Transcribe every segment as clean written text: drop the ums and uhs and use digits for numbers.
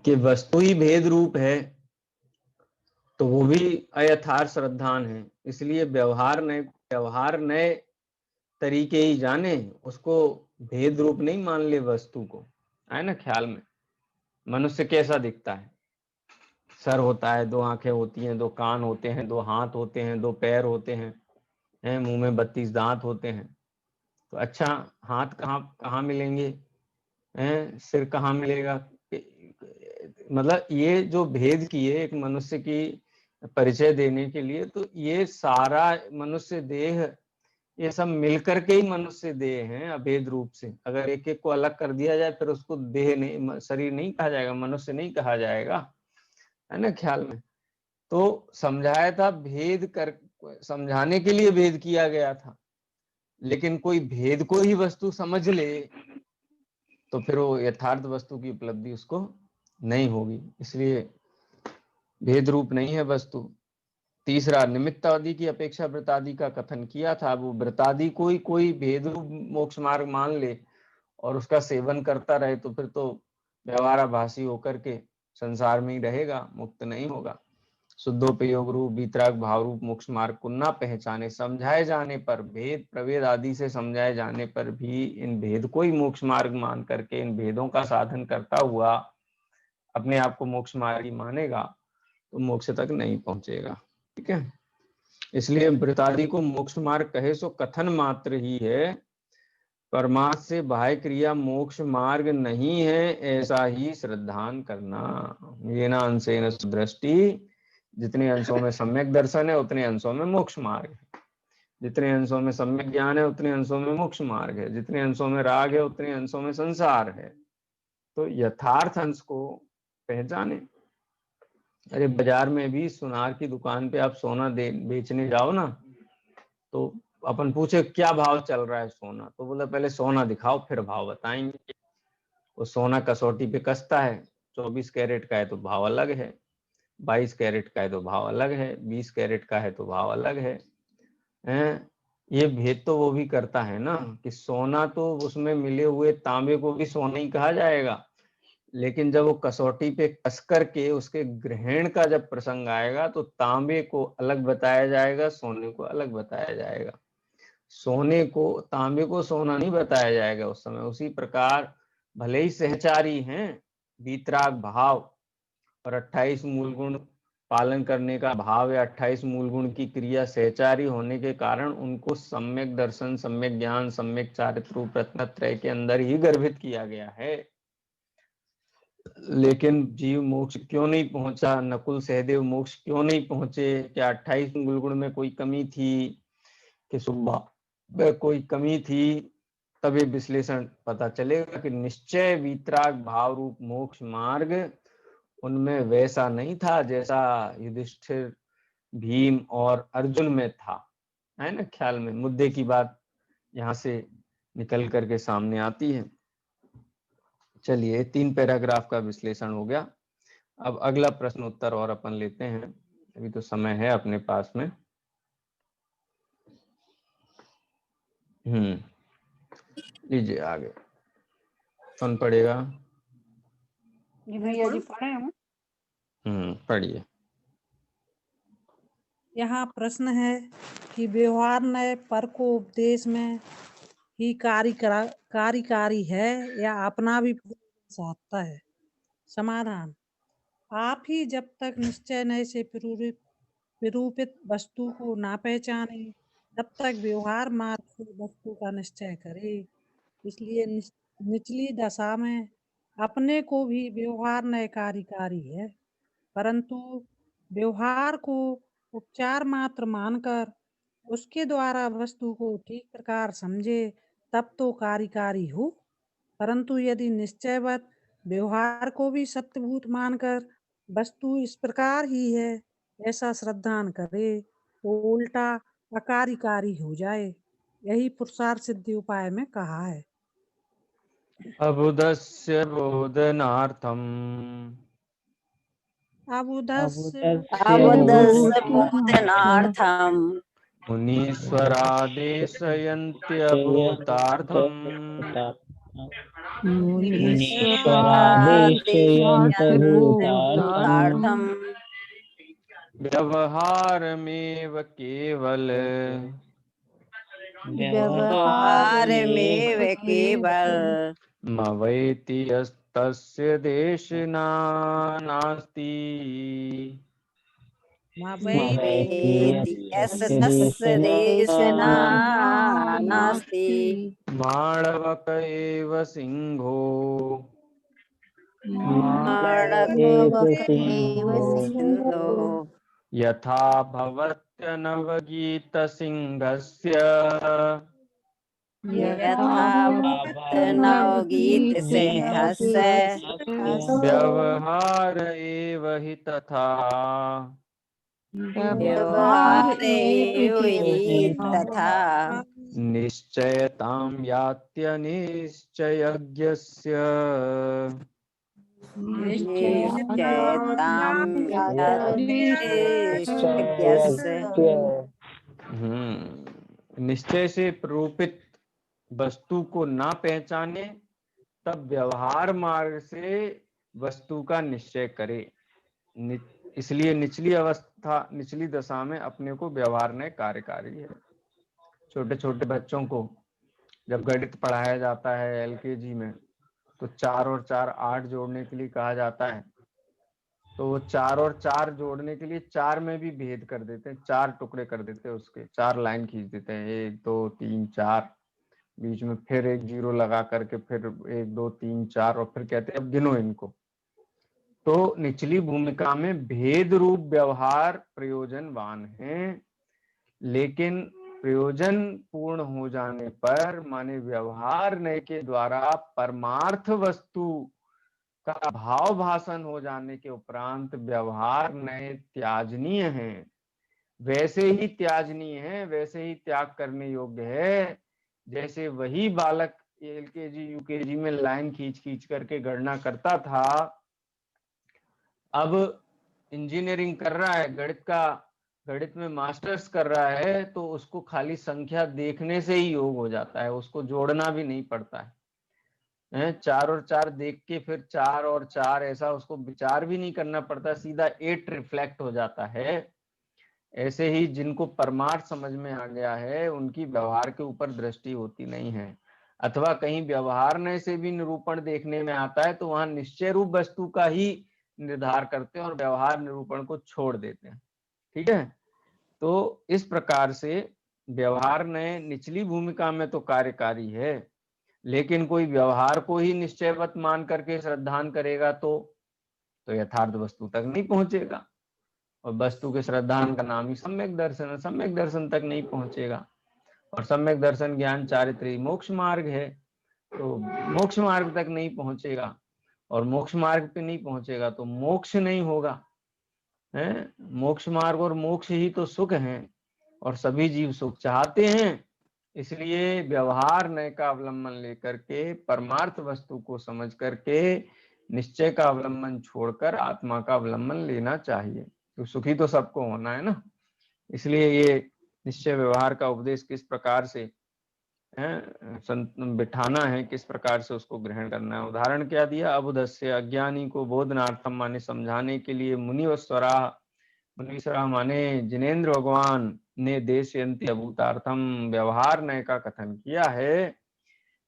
कि वस्तु ही भेद रूप है तो वो भी अयथार्थ श्रद्धान है। इसलिए व्यवहार नए तरीके ही जाने, उसको भेद रूप नहीं मान ले वस्तु को। है ना ख्याल में? मनुष्य कैसा दिखता है? सर होता है, 2 आंखें होती हैं, 2 कान होते हैं, 2 हाथ होते हैं, 2 पैर होते हैं, मुंह में 32 दांत होते हैं। तो अच्छा, हाथ कहाँ कहाँ मिलेंगे, सिर कहाँ मिलेगा? मतलब ये जो भेद किए एक मनुष्य की परिचय देने के लिए, तो ये सारा मनुष्य देह, ये सब मिलकर के ही मनुष्य देह हैं अभेद रूप से। अगर एक एक को अलग कर दिया जाए फिर उसको देह नहीं, शरीर नहीं कहा जाएगा, मनुष्य नहीं कहा जाएगा। है ना ख्याल में? तो समझाया था, भेद कर समझाने के लिए भेद किया गया था। लेकिन कोई भेद को ही वस्तु समझ ले तो फिर वो यथार्थ वस्तु की उपलब्धि उसको नहीं होगी। इसलिए भेद रूप नहीं है वस्तु। तीसरा, निमित्तादि की अपेक्षा वृत्तादि का कथन किया था। वो वृत्तादि को ही कोई भेद रूप मोक्ष मार्ग मान ले और उसका सेवन करता रहे तो फिर तो व्यवहाराभासी होकर के संसार में ही रहेगा, मुक्त नहीं होगा। शुद्धोपयोग रूप वीतराग भाव रूप मोक्ष मार्ग को न पहचाने, समझाए जाने पर, भेद प्रभेद आदि से समझाए जाने पर भी इन भेद को ही मोक्ष मार्ग मान करके इन भेदों का साधन करता हुआ अपने आप को मोक्ष मार्ग ही मानेगा तो मोक्ष तक नहीं पहुंचेगा। ठीक है? इसलिए वृत्तादि को मोक्ष मार्ग कहे सो कथन मात्र ही है, परमार्थ से बाह्य क्रिया मोक्ष मार्ग नहीं है, ऐसा ही श्रद्धान करना। ये ना अंशेन सुदृष्टि, जितने अंशों में सम्यक दर्शन है उतने अंशों में मोक्ष मार्ग है, जितने अंशों में सम्यक ज्ञान है उतने अंशों में मोक्ष मार्ग है, जितने अंशों में राग है उतने अंशों में संसार है। तो यथार्थ अंश को पहचाने। अरे बाजार में भी सुनार की दुकान पे आप सोना बेचने जाओ ना, तो अपन पूछे क्या भाव चल रहा है सोना, तो बोला पहले सोना दिखाओ फिर भाव बताएंगे। वो सोना कसौटी पे कसता है, 24 कैरेट का है तो भाव अलग है, 22 कैरेट का है तो भाव अलग है, 20 कैरेट का है तो भाव अलग है। ये भेद तो वो भी करता है ना कि सोना तो उसमें मिले हुए तांबे को भी सोना ही कहा जाएगा, लेकिन जब वो कसौटी पे कस करके उसके ग्रहण का जब प्रसंग आएगा तो तांबे को अलग बताया जाएगा, सोने को अलग बताया जाएगा। सोने को तांबे को सोना नहीं बताया जाएगा उस समय। उसी प्रकार भले ही सहचारी हैं वीतराग भाव और 28 मूल गुण पालन करने का भाव या 28 मूल गुण की क्रिया सहचारी होने के कारण उनको सम्यक दर्शन, सम्यक ज्ञान, सम्यक चारित्र रूप रत्नत्रय के अंदर ही गर्भित किया गया है। लेकिन जीव मोक्ष क्यों नहीं पहुंचा, नकुल सहदेव मोक्ष क्यों नहीं पहुंचे? क्या 28 मूल गुण में कोई कमी थी कि सुबह में कोई कमी थी? तब ये विश्लेषण पता चलेगा कि निश्चय वीतराग भाव रूप मोक्ष मार्ग उनमें वैसा नहीं था जैसा युधिष्ठिर, भीम और अर्जुन में था। है ना ख्याल में? मुद्दे की बात यहाँ से निकल करके सामने आती है। चलिए 3 पैराग्राफ का विश्लेषण हो गया। अब अगला प्रश्न उत्तर और अपन लेते हैं, अभी तो समय है अपने पास में। लीजिए आगे कौन पढ़ेगा? जी भैया जी पढ़े हम। पढ़िए। यहाँ प्रश्न है कि व्यवहार नए पर को उपदेश में ही कार्यकारी है या अपना भी चाहता है? समाधान, आप ही जब तक निश्चय नए से विरूपित वस्तु को ना पहचाने तब तक व्यवहार मार्ग से वस्तु का निश्चय करे। इसलिए निचली दशा में अपने को भी व्यवहार नए कार्यकारी है, परंतु व्यवहार को उपचार मात्र मानकर उसके द्वारा वस्तु को ठीक प्रकार समझे तब तो कार्यकारी हो। परंतु यदि निश्चयवत व्यवहार को भी सत्यभूत मानकर वस्तु इस प्रकार ही है ऐसा श्रद्धान करे तो उल्टा अकार्यकारी हो जाए। यही पुरुषार्थ सिद्धि उपाय में कहा है। अबुदस्य बोधनार्थम अबुधस्य बोधनार्थम मुनीश्वरादेशयन्त्यभूतार्थम् मुनीश्वरादेशयन्तभूतार्थम् व्यवहारमेव केवल व्यवहारमेव केवल मवैति यस्तस्य देशिना नास्ति मवेति यस्य तस्य देशना नास्ति माणवक एव सिंहो सिंहो यथा भवत्यनवगीतसिंहस्य यथा नवगीतसिंहस्य व्यवहार एव हि तथा व्यवहारे तथा निश्चयतां यात्यनिश्चयज्ञस्य निश्चयतां निश्चय से प्रूपित वस्तु को ना पहचाने तब व्यवहार मार्ग से वस्तु का निश्चय करे। इसलिए निचली दशा में अपने को व्यवहार ने कार्यकारी है। छोटे छोटे बच्चों को जब गणित पढ़ाया जाता है एलकेजी में, तो 4 और 4 8 जोड़ने के लिए कहा जाता है, तो वो 4 और 4 जोड़ने के लिए 4 में भी भेद कर देते हैं, 4 टुकड़े कर देते हैं, उसके 4 लाइन खींच देते हैं, 1 2 3 4, बीच में फिर एक 0 लगा करके फिर 1 2 3 4, और फिर कहते हैं अब गिनो इनको। तो निचली भूमिका में भेद रूप व्यवहार प्रयोजनवान है, लेकिन प्रयोजन पूर्ण हो जाने पर माने व्यवहार नय के द्वारा परमार्थ वस्तु का भाव भाषण हो जाने के उपरांत व्यवहार नय त्याजनीय है। वैसे ही त्याजनीय है, वैसे ही त्याग करने योग्य है जैसे वही बालक एलकेजी यूकेजी में लाइन खींच खींच करके गणना करता था, अब इंजीनियरिंग कर रहा है, गणित में मास्टर्स कर रहा है, तो उसको खाली संख्या देखने से ही योग हो जाता है, उसको जोड़ना भी नहीं पड़ता है। 4 और 4 देख के फिर 4 और 4 ऐसा उसको विचार भी नहीं करना पड़ता, सीधा 8 रिफ्लेक्ट हो जाता है। ऐसे ही जिनको परमार्थ समझ में आ गया है उनकी व्यवहार के ऊपर दृष्टि होती नहीं है, अथवा कहीं व्यवहार नय से भी निरूपण देखने में आता है तो वहां निश्चय रूप वस्तु का ही निर्धार करते हैं और व्यवहार निरूपण को छोड़ देते हैं। ठीक है, तो इस प्रकार से व्यवहार नय निचली भूमिका में तो कार्यकारी है, लेकिन कोई व्यवहार को ही निश्चयवत मान करके श्रद्धान करेगा तो यथार्थ वस्तु तक नहीं पहुंचेगा, और वस्तु के श्रद्धान का नाम ही सम्यक दर्शन है, सम्यक दर्शन तक नहीं पहुंचेगा। और सम्यक दर्शन ज्ञान चारित्री मोक्ष मार्ग है, तो मोक्ष मार्ग तक नहीं पहुंचेगा, और मोक्ष मार्ग पे नहीं पहुंचेगा तो मोक्ष नहीं होगा। है मोक्ष मार्ग और मोक्ष ही तो सुख है, और सभी जीव सुख चाहते हैं, इसलिए व्यवहार नय का अवलंबन लेकर के परमार्थ वस्तु को समझ करके निश्चय का अवलंबन छोड़कर आत्मा का अवलंबन लेना चाहिए, तो सुखी तो सबको होना है ना। इसलिए ये निश्चय व्यवहार का उपदेश किस प्रकार से बिठाना है, किस प्रकार से उसको ग्रहण करना है। उदाहरण क्या दिया, अबुधस्य अज्ञानी को बोधनार्थम माने समझाने के लिए मुनीश्वरा माने जिनेन्द्र भगवान ने देशयंती अभूतार्थम व्यवहार नय का कथन किया है।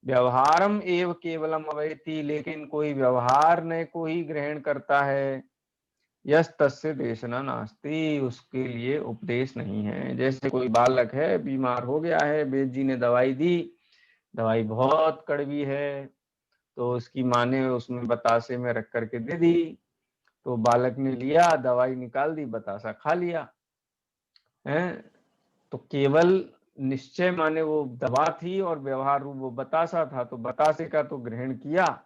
व्यवहारम एव केवलम अवैति, लेकिन कोई व्यवहार नय को ही ग्रहण करता है, यस तस्य देशना नास्ति, उसके लिए उपदेश नहीं है। जैसे कोई बालक है बीमार हो गया है, वेद जी ने दवाई दी, दवाई बहुत कड़वी है, तो उसकी माँ ने उसमें बतासे में रख करके दे दी, तो बालक ने लिया, दवाई निकाल दी, बतासा खा लिया है। तो केवल निश्चय माने वो दवा थी और व्यवहार रूप वो बतासा था, तो बतासे का तो ग्रहण किया,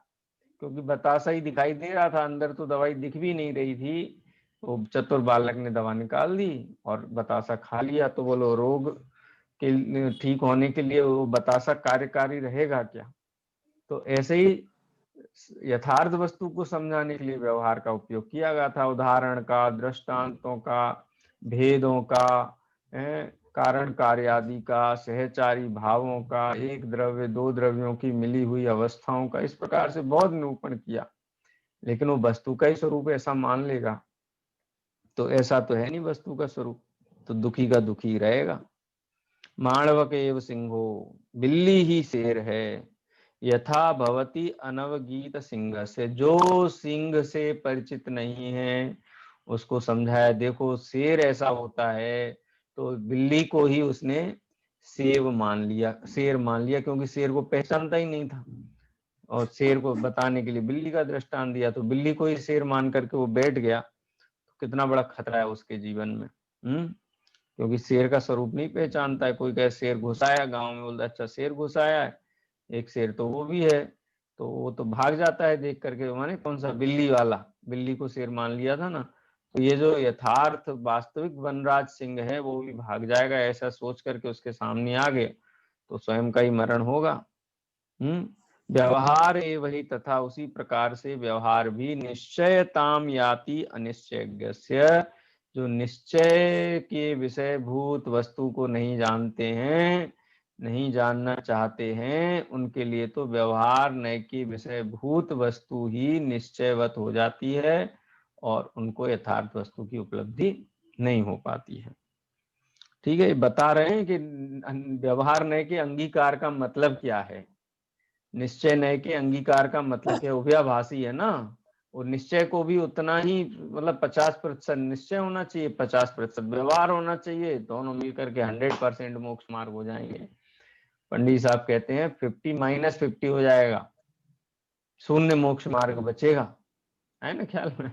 क्योंकि बतासा ही दिखाई दे रहा था, अंदर तो दवाई दिख भी नहीं रही थी, तो चतुर बालक ने दवा निकाल दी और बतासा खा लिया। तो बोलो रोग के ठीक होने के लिए वो बतासा कार्यकारी रहेगा क्या? तो ऐसे ही यथार्थ वस्तु को समझाने के लिए व्यवहार का उपयोग किया गया था, उदाहरण का, दृष्टांतों का, भेदों का, कारण कार्य आदि का, सहचारी भावों का, एक द्रव्य दो द्रव्यों की मिली हुई अवस्थाओं का, इस प्रकार से बहुत निरूपण किया। लेकिन वो वस्तु का ही स्वरूप ऐसा मान लेगा तो ऐसा तो है नहीं वस्तु का स्वरूप, तो दुखी का दुखी रहेगा। माणवक एव सिंहो, बिल्ली ही शेर है। यथा भवती अनवगीत सिंह से, जो सिंह से परिचित नहीं है उसको समझाया, देखो शेर ऐसा होता है, तो बिल्ली को ही उसने शेर मान लिया, क्योंकि शेर को पहचानता ही नहीं था, और शेर को बताने के लिए बिल्ली का दृष्टांत दिया, तो बिल्ली को ही शेर मान करके वो बैठ गया। तो कितना बड़ा खतरा है उसके जीवन में। क्योंकि शेर का स्वरूप नहीं पहचानता है। कोई कहे शेर घुस आया गांव में, बोलता अच्छा शेर घुस आया है, एक शेर तो वो भी है, तो वो तो भाग जाता है देख करके, माने कौन सा, बिल्ली वाला, बिल्ली को शेर मान लिया था ना। तो ये जो यथार्थ वास्तविक वनराज सिंह है वो भी भाग जाएगा, ऐसा सोच करके उसके सामने आ गए तो स्वयं का ही मरण होगा। व्यवहार ए वही तथा, उसी प्रकार से व्यवहार भी निश्चयताम याति अनिश्चयज्ञस्य, जो निश्चय के विषय भूत वस्तु को नहीं जानते हैं, नहीं जानना चाहते हैं, उनके लिए तो व्यवहार नय की विषय भूत वस्तु ही निश्चयवत हो जाती है और उनको यथार्थ वस्तु की उपलब्धि नहीं हो पाती है। ठीक है, बता रहे हैं कि व्यवहार नय के अंगीकार का मतलब क्या है। निश्चय नय के अंगीकार का मतलब क्या, उभयाभासी है ना, और निश्चय को भी उतना ही, मतलब 50% निश्चय होना चाहिए, 50% व्यवहार होना चाहिए, दोनों मिलकर के 100% मोक्ष मार्ग हो जाएंगे। पंडित साहब कहते हैं 50 - 50 हो जाएगा, शून्य मोक्ष मार्ग बचेगा, है ना ख्याल में।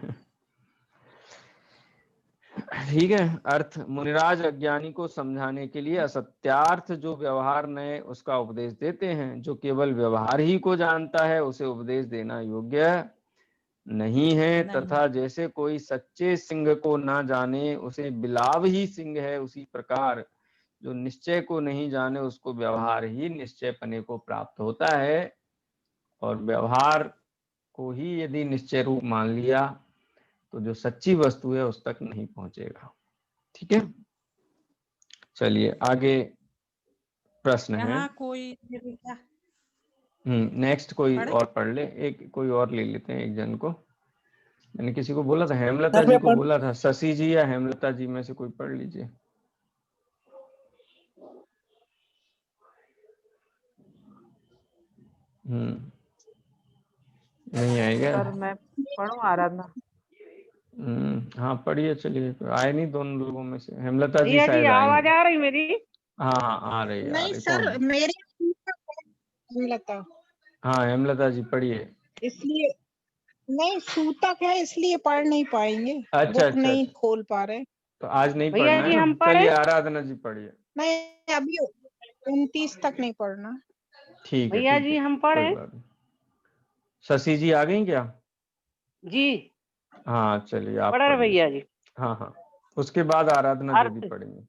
ठीक है। अर्थ, मुनिराज अज्ञानी को समझाने के लिए असत्यार्थ जो व्यवहार नय उसका उपदेश देते हैं। जो केवल व्यवहार ही को जानता है उसे उपदेश देना योग्य नहीं है, तथा जैसे कोई सच्चे सिंह को ना जाने उसे बिलाव ही सिंह है, उसी प्रकार जो निश्चय को नहीं जाने उसको व्यवहार ही निश्चय पने को प्राप्त होता है, और व्यवहार को ही यदि निश्चय रूप मान लिया तो जो सच्ची वस्तु है उस तक नहीं पहुंचेगा। ठीक है, चलिए आगे प्रश्न है। यहाँ कोई नेक्स्ट कोई पढ़े? और पढ़ ले, एक कोई और ले लेते हैं, एक जन को। मैंने किसी को बोला था, हेमलता जी को बोला था, शशि जी या हेमलता जी में से कोई पढ़ लीजिए। नहीं आएगा सर मैं पढ़ूं आराधना? हाँ पढ़िए, चलिए, आए नहीं दोनों लोगों में से, हेमलता जी भैया जी शायद आवाज आएंगे। आ रही मेरी? हाँ हाँ आ रही है, आ नहीं रही। सर, कौन? मेरी हेमलता, हाँ हेमलता जी पढ़िए। इसलिए नहीं, सूतक है इसलिए पढ़ नहीं पाएंगे। अच्छा बुक अच्छा नहीं अच्छा, खोल पा रहे। तो आज नहीं भैया पढ़ना है जी ना, हम पढ़े? चलिए आराधना जी पढ़िए। नहीं, अभी 29 तक नहीं पढ़ना। ठीक है भैया ठीक जी है, हम कोई पढ़े? बात नहीं। शशि जी आ गई क्या? जी हाँ चलिए आप पढ़ रहे पढ़िए। भैया जी। हाँ हाँ, उसके बाद आराधना अर्थ, दीदी पढ़ेंगे।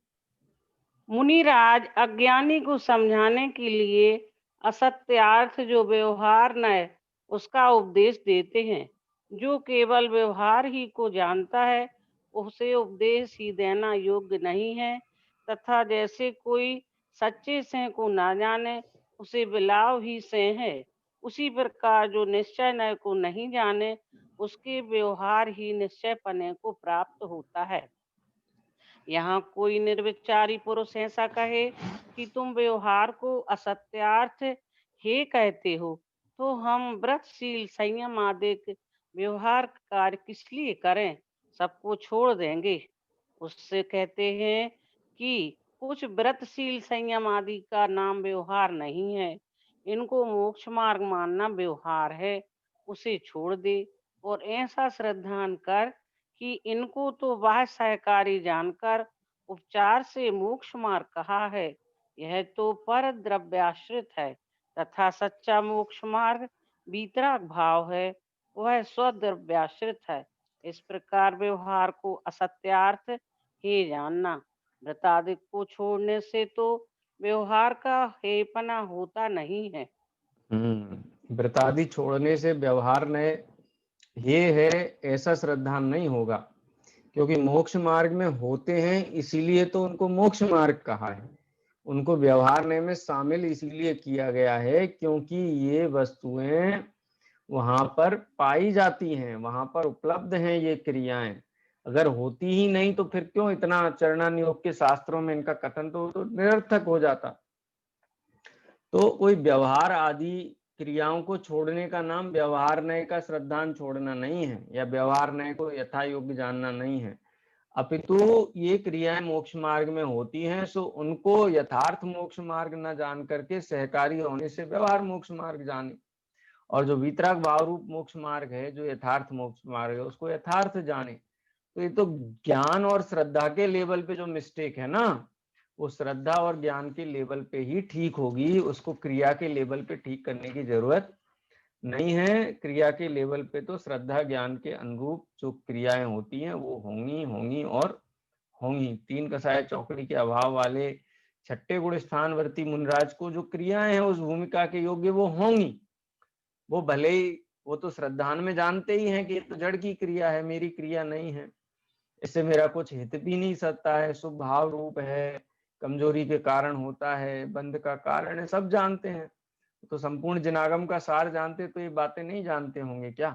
मुनिराज अज्ञानी को समझाने के लिए असत्यार्थ जो व्यवहार नय उसका उपदेश देते हैं। जो केवल व्यवहार ही को जानता है उसे उपदेश ही देना योग्य नहीं है, तथा जैसे कोई सच्चे से को ना जाने उसे बिलाव ही से है, उसी प्रकार जो निश्चय नय को नहीं जाने उसके व्यवहार ही निश्चय पने को प्राप्त होता है। यहाँ कोई निर्विचारी पुरुष ऐसा कहे कि तुम व्यवहार को असत्यार्थ हे कहते हो, तो हम व्रतशील संयम आदि व्यवहार कार्य किस लिए करें, सबको छोड़ देंगे। उससे कहते हैं कि कुछ व्रतशील संयम आदि का नाम व्यवहार नहीं है, इनको मोक्ष मार्ग मानना व्यवहार है, उसे छोड़ दे और ऐसा श्रद्धान कर कि इनको तो वह सहकारी जानकर उपचार से मोक्ष मार्ग कहा है। यह तो पर द्रव्याश्रित है, तथा सच्चा मोक्ष मार्ग वितराग भाव है, वह स्वद्रव्याश्रित है। इस प्रकार व्यवहार को असत्यार्थ ही जानना। व्रतादिक को छोड़ने से तो व्यवहार का हेपना होता नहीं है। व्रतादि छोड़ने से व्यवहार ने ये है ऐसा श्रद्धा नहीं होगा, क्योंकि मोक्ष मार्ग में होते हैं इसीलिए तो उनको मोक्ष मार्ग कहा है। उनको व्यवहार नय में शामिल इसीलिए किया गया है क्योंकि ये वस्तुएं वहां पर पाई जाती हैं, वहां पर उपलब्ध हैं ये क्रियाएं। अगर होती ही नहीं तो फिर क्यों इतना चरणानुयोग के शास्त्रों में इनका कथन तो निरर्थक हो जाता। तो कोई व्यवहार आदि क्रियाओं को छोड़ने का नाम व्यवहार नय का श्रद्धान छोड़ना नहीं है, या व्यवहार नय को यथा योग्य जानना नहीं है, अपितु ये क्रियाएं मोक्ष मार्ग में होती हैं, सो उनको यथार्थ मोक्ष मार्ग न जान करके सहकारी होने से व्यवहार मोक्ष मार्ग जाने, और जो वितराग भाव रूप मोक्ष मार्ग है, जो यथार्थ मोक्ष मार्ग है, उसको यथार्थ जाने। तो ये तो ज्ञान और श्रद्धा के लेवल पे जो मिस्टेक है ना, वो श्रद्धा और ज्ञान के लेवल पे ही ठीक होगी, उसको क्रिया के लेवल पे ठीक करने की जरूरत नहीं है। क्रिया के लेवल पे तो श्रद्धा ज्ञान के अनुरूप जो क्रियाएं होती हैं वो होंगी होंगी और होंगी। तीन कसाय चौकड़ी के अभाव वाले छठे गुण स्थानवर्ती मुनराज को जो क्रियाएं हैं उस भूमिका के योग्य वो होंगी। वो भले ही वो तो श्रद्धान में जानते ही हैं कि ये तो जड़ की क्रिया है, मेरी क्रिया नहीं है, इससे मेरा कुछ हित भी नहीं सकता है, शुभ भाव रूप है, कमजोरी के कारण होता है, बंध का कारण है, सब जानते हैं। तो संपूर्ण जनागम का सार जानते तो ये बातें नहीं जानते होंगे क्या?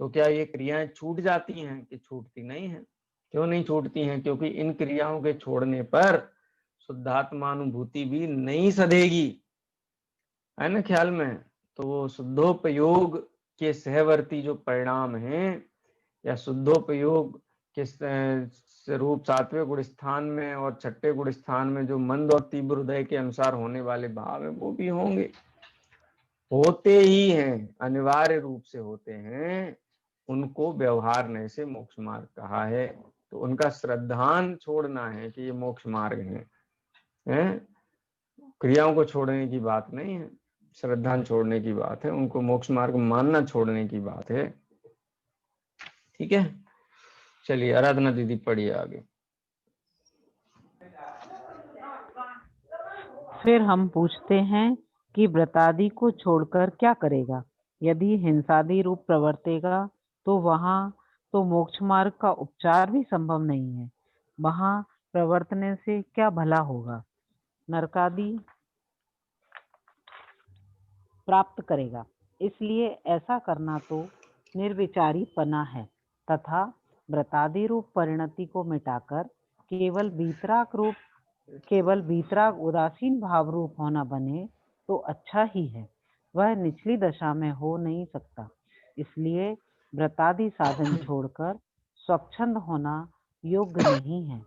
तो क्या ये क्रियाएं छूट जाती हैं कि छूटती नहीं है? क्यों नहीं छूटती हैं? क्योंकि इन क्रियाओं के छोड़ने पर शुद्धात्मानुभूति भी नहीं सधेगी, है ना ख्याल में। तो वो शुद्धोपयोग के सहवर्ती जो परिणाम हैं, या शुद्धोपयोग के रूप सातवें गुण स्थान में और छठे गुण स्थान में जो मंद और तीव्र हृदय के अनुसार होने वाले भाव है वो भी होंगे, होते ही हैं, अनिवार्य रूप से होते हैं। उनको व्यवहार नय से मोक्ष मार्ग कहा है। तो उनका श्रद्धान छोड़ना है कि ये मोक्ष मार्ग है, क्रियाओं को छोड़ने की बात नहीं है, श्रद्धान छोड़ने की बात है, उनको मोक्ष मार्ग मानना छोड़ने की बात है। ठीक है, चलिए आराधना दीदी पढ़िए आगे। फिर हम पूछते हैं कि व्रतादि को छोड़कर क्या करेगा? यदि हिंसादि रूप प्रवर्तेगा तो वहां तो मोक्ष मार्ग का उपचार भी संभव नहीं है। वहां प्रवर्तने से क्या भला होगा? नरकादि प्राप्त करेगा। इसलिए ऐसा करना तो निर्विचारी पना है तथा व्रतादि रूप परिणति को मिटाकर केवल वीतराग उदासीन भाव रूप होना बने तो अच्छा ही है। वह निचली दशा में हो नहीं सकता। इसलिए व्रतादि साधन छोड़कर स्वच्छंद होना योग्य नहीं है।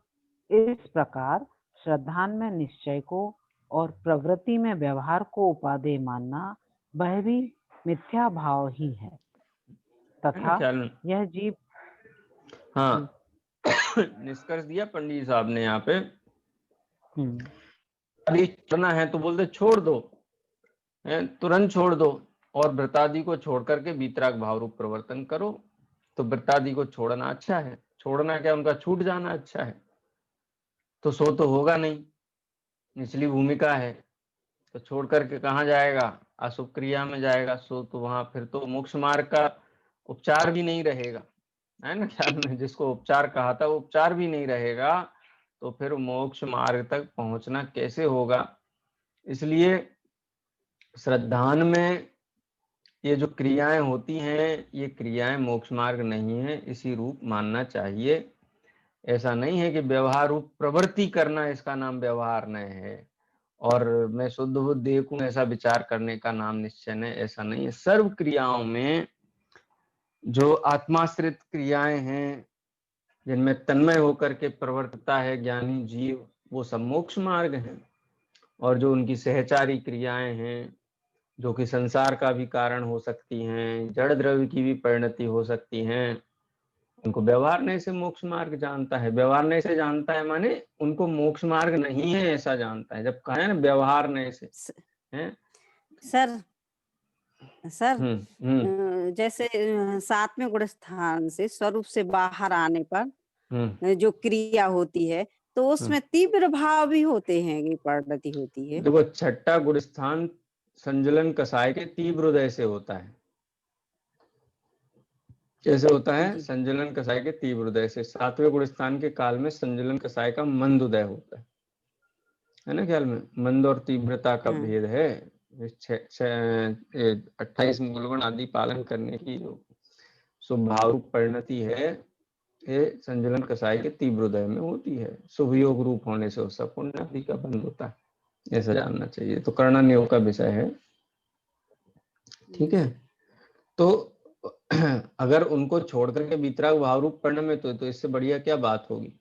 इस प्रकार श्रद्धान में निश्चय को और प्रवृत्ति में व्यवहार को उपादेय मानना वह भी मिथ्या भाव ही है तथा यह जीव। हाँ निष्कर्ष दिया पंडित साहब ने यहाँ पे। अभी छोड़ना है तो बोलते छोड़ दो, तुरंत छोड़ दो, और व्रतादि को छोड़ करके वीतराग भाव रूप प्रवर्तन करो। तो व्रतादि को छोड़ना अच्छा है, छोड़ना क्या उनका छूट जाना अच्छा है। तो सो तो होगा नहीं, निचली भूमिका है, तो छोड़ करके कहाँ जाएगा? अशुभ क्रिया में जाएगा। सो तो वहां फिर तो मोक्ष मार्ग का उपचार भी नहीं रहेगा, है ना ख्याल में। जिसको उपचार कहा था वो उपचार भी नहीं रहेगा, तो फिर मोक्ष मार्ग तक पहुंचना कैसे होगा? इसलिए श्रद्धान में ये जो क्रियाएं होती हैं, ये क्रियाएं मोक्ष मार्ग नहीं है, इसी रूप मानना चाहिए। ऐसा नहीं है कि व्यवहार रूप प्रवृत्ति करना इसका नाम व्यवहार नहीं है, और मैं शुद्ध बुद्ध देखूं ऐसा विचार करने का नाम निश्चय नहीं, ऐसा नहीं है। सर्व क्रियाओं में जो आत्माश्रित क्रियाएं हैं, जिनमें तन्मय होकर के प्रवर्तता है ज्ञानी जीव, वो सब मोक्ष मार्ग हैं। और जो उनकी सहचारी क्रियाएं हैं, जो कि संसार का भी कारण हो सकती हैं, जड़ द्रव्य की भी परिणति हो सकती हैं, उनको व्यवहार नय से मोक्ष मार्ग जानता है। व्यवहार नय से जानता है माने उनको मोक्ष मार्ग नहीं है ऐसा जानता है। जब कहा है ना व्यवहार नय से है सर जैसे सातवें गुण स्थान से स्वरूप से बाहर आने पर जो क्रिया होती है तो उसमें तीव्र भाव भी होते हैं कि परिणति होती है। देखो छठा गुण स्थान संजलन कसाय के तीव्र हृदय से होता है, कैसे होता है? जी। संजलन कसाय के तीव्र उदय से। 7वें गुणस्थान के काल में संजलन कसाय का मंद उदय होता है ना ख्याल में? मंद और तीव्रता का भेद है। 28 मूलगुण आदि पालन करने की जो स्वभावरूप परिणति है, ये संजलन कसाय के तीव्र उदय में होती है। शुभ योग रूप होने से उसका पुण्य आदि का बंध होता है, ऐसा जानना चाहिए। तो कर्णन योग का विषय है, ठीक है। तो अगर उनको छोड़ करके वीतराग भाव रूप पढ़ने में तो इससे बढ़िया क्या बात होगी।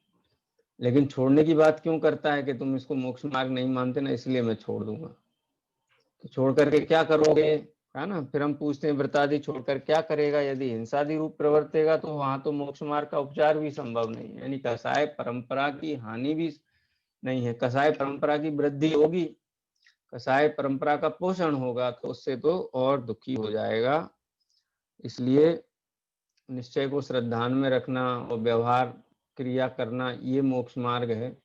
लेकिन छोड़ने की बात क्यों करता है कि तुम इसको मोक्ष मार्ग नहीं मानते ना, इसलिए मैं छोड़ दूंगा। तो छोड़ करके क्या करोगे, है ना? फिर हम पूछते हैं व्रतादि छोड़कर क्या करेगा। यदि हिंसादि रूप प्रवर्तेगा तो वहां तो मोक्ष मार्ग का उपचार भी संभव नहीं है, यानी कसाय परंपरा की हानि भी नहीं है, कसाय परंपरा की वृद्धि होगी, कसाय परंपरा का पोषण होगा, तो उससे तो और दुखी हो जाएगा। इसलिए निश्चय को श्रद्धान में रखना और व्यवहार क्रिया करना, ये मोक्ष मार्ग है,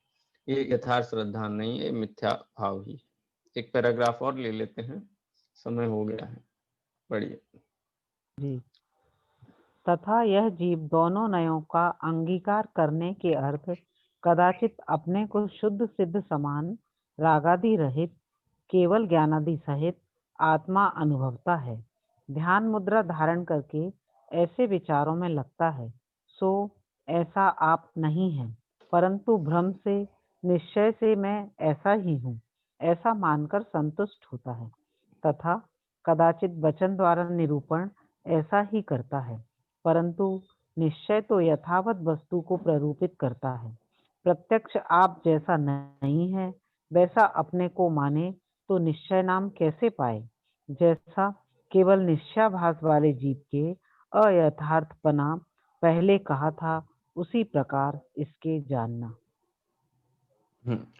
ये यथार्थ श्रद्धान नहीं है, मिथ्या भाव ही। एक पैराग्राफ और ले लेते हैं, समय हो गया है, पढ़िए जी। तथा यह जीव दोनों नयों का अंगीकार करने के अर्थ कदाचित अपने को शुद्ध सिद्ध समान रागादि रहित केवल ज्ञानादि सहित आत्मा अनुभवता है। ध्यान मुद्रा धारण करके ऐसे विचारों में लगता है, सो ऐसा आप नहीं है, परंतु भ्रम से निश्चय से मैं ऐसा ही हूँ, ऐसा मानकर संतुष्ट होता है। तथा कदाचित वचन द्वारा निरूपण ऐसा ही करता है, परंतु निश्चय तो यथावत वस्तु को प्ररूपित करता है। प्रत्यक्ष आप जैसा नहीं है वैसा अपने को माने तो निश्चय नाम कैसे पाए। जैसा केवल निश्चयाभास वाले जीव के अयथार्थपना पहले कहा था, उसी प्रकार इसके जानना।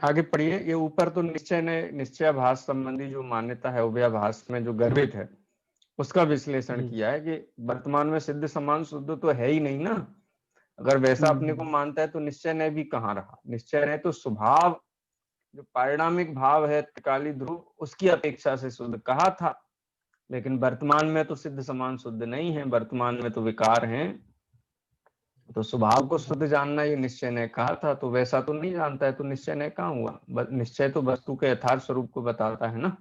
आगे पढ़िए। ये ऊपर तो निश्चय ने निश्चयाभास संबंधी जो मान्यता है उभयाभास में जो गर्भित है, उसका विश्लेषण किया है कि वर्तमान में सिद्ध समान शुद्ध तो है ही नहीं ना। अगर वैसा अपने को मानता है तो निश्चय ने भी कहाँ रहा। निश्चय ने तो स्वभाव जो पारिणामिक भाव है त्रिकाली ध्रुव, उसकी अपेक्षा से शुद्ध कहा था, लेकिन वर्तमान में तो सिद्ध समान शुद्ध नहीं है, वर्तमान में तो विकार हैं। तो स्वभाव को शुद्ध जानना ये निश्चय ने कहा था, तो वैसा तो नहीं जानता है, तो निश्चय ने कहाँ हुआ। निश्चय तो वस्तु के यथार्थ स्वरूप को बताता है ना।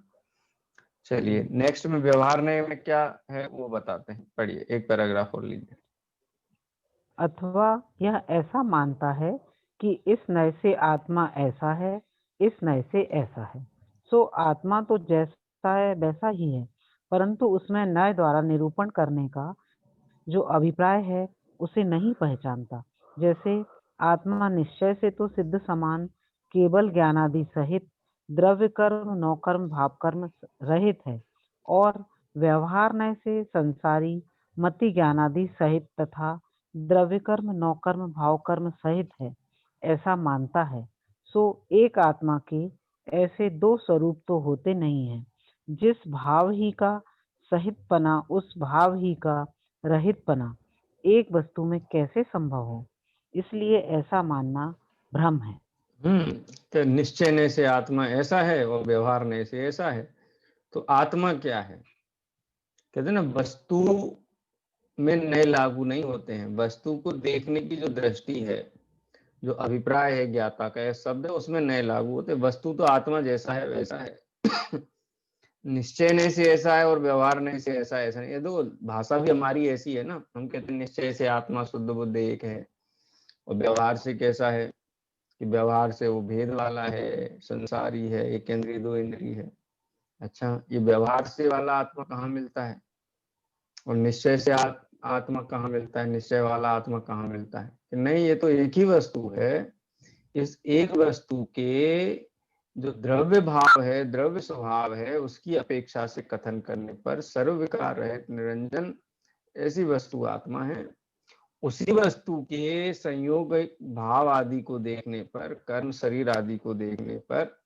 चलिए नेक्स्ट में व्यवहार नय में क्या है वो बताते हैं, पढ़िए एक पैराग्राफ और लीजिए। अथवा यह ऐसा मानता है कि इस नय से आत्मा ऐसा है, इस नय से ऐसा है, सो आत्मा तो जैसा है वैसा ही है, परंतु उसमें नय द्वारा निरूपण करने का जो अभिप्राय है उसे नहीं पहचानता। जैसे आत्मा निश्चय से तो सिद्ध समान केवल ज्ञानादि सहित द्रव्य कर्म नौकर्म भाव कर्म रहित है, और व्यवहार नय से संसारी मति ज्ञानादि सहित तथा द्रव्य कर्म नौकर्म भाव कर्म सहित है, ऐसा मानता है। सो एक आत्मा के ऐसे दो स्वरूप तो होते नहीं हैं। जिस भाव ही का सहितपना उस भाव ही का रहितपना एक वस्तु में कैसे संभव हो, इसलिए ऐसा मानना भ्रम है। तो निश्चय ने से आत्मा ऐसा है और व्यवहार ने से ऐसा है, तो आत्मा क्या है? कहते ना वस्तु में नए लागू नहीं होते हैं। वस्तु को देखने की जो दृष्टि है, जो अभिप्राय है ज्ञाता का, शब्द है, उसमें नए लागू होते। वस्तु तो आत्मा जैसा है वैसा है। निश्चय ने से ऐसा है और व्यवहार ने से ऐसा ऐसा नहीं। ये दो भाषा भी हमारी ऐसी है ना। हम कहते हैं निश्चय से आत्मा शुद्ध बुद्ध एक है, और व्यवहार से कैसा है कि व्यवहार से वो भेद वाला है, संसारी है, एक इंद्रिय दो इंद्रिय है। अच्छा, ये व्यवहार से वाला आत्मा कहाँ मिलता है और निश्चय से आत्मा कहाँ मिलता है, निश्चय वाला आत्मा कहाँ मिलता है? कि नहीं, ये तो एक ही वस्तु है। इस एक वस्तु के जो द्रव्य भाव है, द्रव्य स्वभाव है, उसकी अपेक्षा से कथन करने पर सर्वविकार रहित निरंजन ऐसी वस्तु आत्मा है। उसी वस्तु के संयोग भाव आदि को देखने पर, कर्म शरीर आदि को देखने पर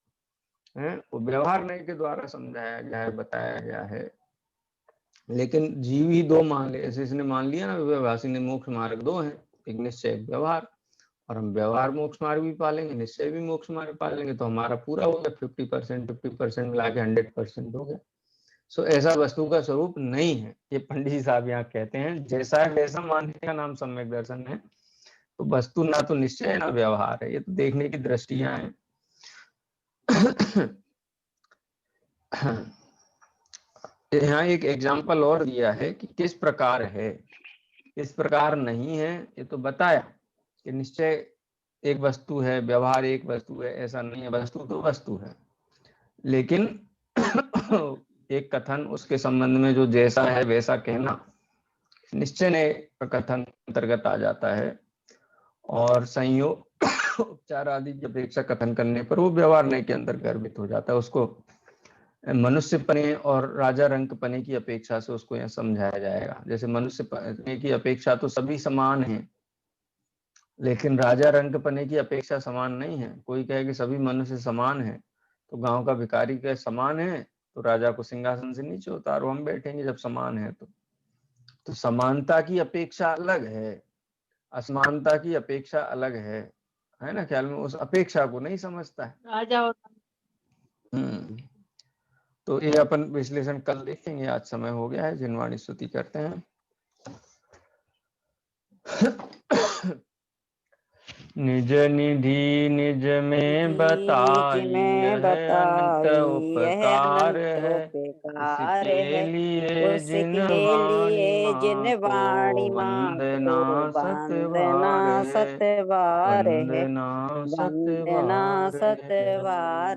है वो व्यवहार नहीं के द्वारा समझाया गया है, बताया गया है। लेकिन जीव ही दो मान ले, ऐसे इसने मान लिया ना व्यवहासी ने, मोक्ष मार्ग दो है, एक निश्चय एक व्यवहार, और हम व्यवहार मोक्ष मार्ग भी पालेंगे, निश्चय भी मोक्ष मार्ग पालेंगे, तो हमारा पूरा हो गया 50%, 50% मिला के 100% हो गया। सो ऐसा वस्तु का स्वरूप नहीं है, ये पंडित जी साहब यहाँ कहते हैं। जैसा है वैसा मानने का नाम सम्यक दर्शन है। तो वस्तु ना तो निश्चय है ना व्यवहार है, ये तो देखने की दृष्टियां हैं। यहाँ एक एग्जाम्पल और दिया है कि किस प्रकार है, किस प्रकार नहीं है। ये तो बताया कि निश्चय एक वस्तु है, व्यवहार एक वस्तु है, ऐसा नहीं है। वस्तु तो वस्तु है, लेकिन एक कथन उसके संबंध में जो जैसा है वैसा कहना निश्चय ने कथन अंतर्गत आ जाता है। और संयोग उपचार आदि की अपेक्षा कथन करने पर वो व्यवहार नहीं के अंदर गर्भित हो जाता है। उसको मनुष्य पने और राजा रंक पने की अपेक्षा से उसको यहाँ समझाया जाएगा। जैसे मनुष्य पने की अपेक्षा तो सभी समान हैं, लेकिन राजा रंक पने की अपेक्षा समान नहीं है। कोई कहे कि सभी मनुष्य समान है, तो गांव का भिखारी कहे समान है तो राजा को सिंहासन से नीचे उतारो, हम बैठेंगे जब समान है। तो समानता की अपेक्षा अलग है, असमानता की अपेक्षा अलग है ना। ख्याल में उस अपेक्षा को नहीं समझता है राजा। तो ये अपन विश्लेषण कल देखेंगे, आज समय हो गया है। जिनवाणी स्तुति करते हैं। निज निधि निज में बताई यह अनंत उपकार है, उसके लिए जिन वाणी माँ को वंदना सतवार है, वंदना सतवार है।